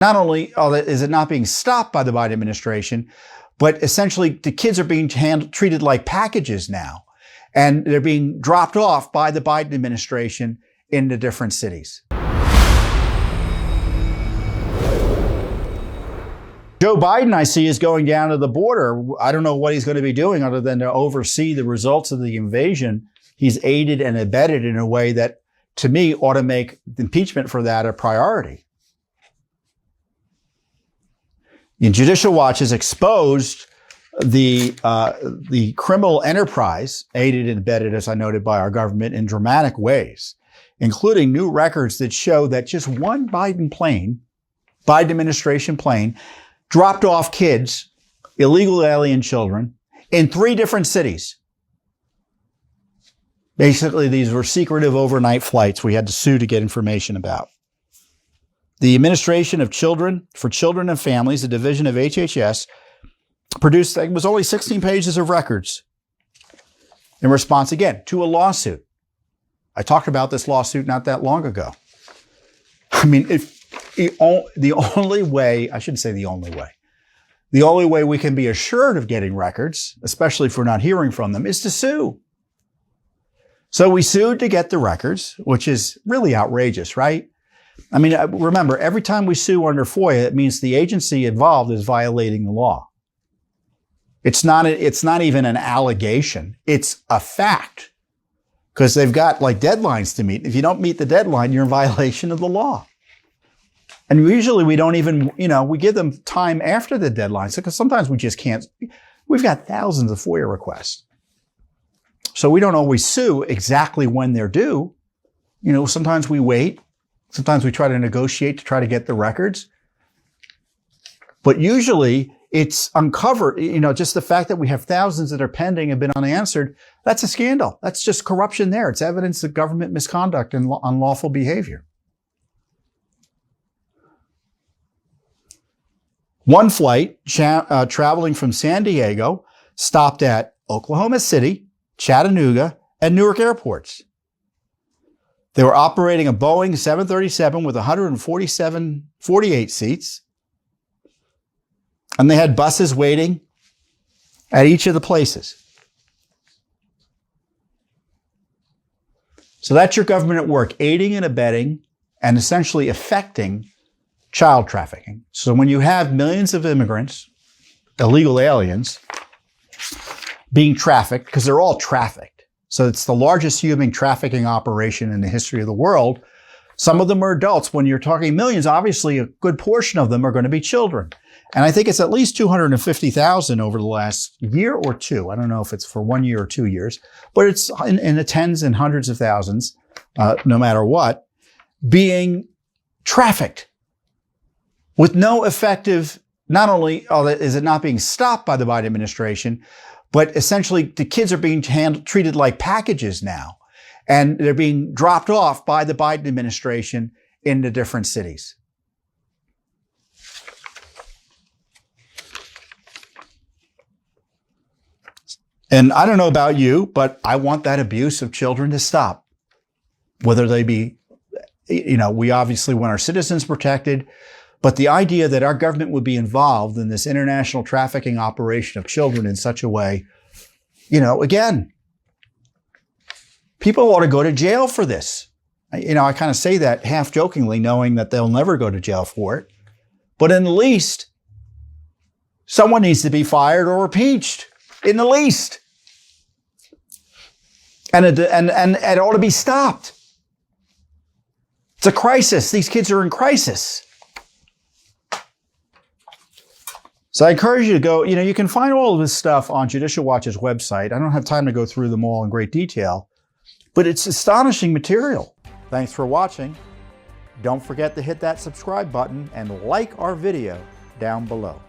Not only is it not being stopped by the Biden administration, but essentially the kids are being treated like packages now, and they're being dropped off by the Biden administration into different cities. Joe Biden, I see, is going down to the border. I don't know what he's going to be doing other than to oversee the results of the invasion. He's aided and abetted in a way that, to me, ought to make impeachment for that a priority. And Judicial Watch has exposed the criminal enterprise, aided and abetted, as I noted, by our government in dramatic ways, including new records that show that just one Biden administration plane, dropped off kids, illegal alien children, in 3 different cities. Basically, these were secretive overnight flights we had to sue to get information about. The Administration of Children for Children and Families, a division of HHS, produced, it was only 16 pages of records in response, again, to a lawsuit. I talked about this lawsuit not that long ago. I mean, the only way we can be assured of getting records, especially if we're not hearing from them, is to sue. So we sued to get the records, which is really outrageous, right? I mean, remember, every time we sue under FOIA, it means the agency involved is violating the law. It's not even an allegation. It's a fact, because they've got like deadlines to meet. If you don't meet the deadline, you're in violation of the law. And usually we don't even, we give them time after the deadline, because sometimes we just can't. We've got thousands of FOIA requests. So we don't always sue exactly when they're due. Sometimes we wait. Sometimes we try to negotiate to try to get the records. But usually it's uncovered, just the fact that we have thousands that are pending and been unanswered, that's a scandal. That's just corruption there. It's evidence of government misconduct and unlawful behavior. One flight traveling from San Diego stopped at Oklahoma City, Chattanooga, and Newark airports. They were operating a Boeing 737 with 48 seats. And they had buses waiting at each of the places. So that's your government at work, aiding and abetting and essentially affecting child trafficking. So when you have millions of immigrants, illegal aliens, being trafficked, because they're all trafficked. So it's the largest human trafficking operation in the history of the world. Some of them are adults. When you're talking millions, obviously a good portion of them are going to be children. And I think it's at least 250,000 over the last year or two. I don't know if it's for 1 year or 2 years, but it's in the tens and hundreds of thousands, no matter what, being trafficked with no effective, not only is it not being stopped by the Biden administration, but essentially the kids are being treated like packages now, and they're being dropped off by the Biden administration into different cities. And I don't know about you, but I want that abuse of children to stop. Whether they be, we obviously want our citizens protected, but the idea that our government would be involved in this international trafficking operation of children in such a way, again, people ought to go to jail for this. I kind of say that half jokingly, knowing that they'll never go to jail for it. But in the least, someone needs to be fired or impeached. In the least. And it ought to be stopped. It's a crisis. These kids are in crisis. So I encourage you to go, you can find all of this stuff on Judicial Watch's website. I don't have time to go through them all in great detail, but it's astonishing material. Thanks for watching. Don't forget to hit that subscribe button and like our video down below.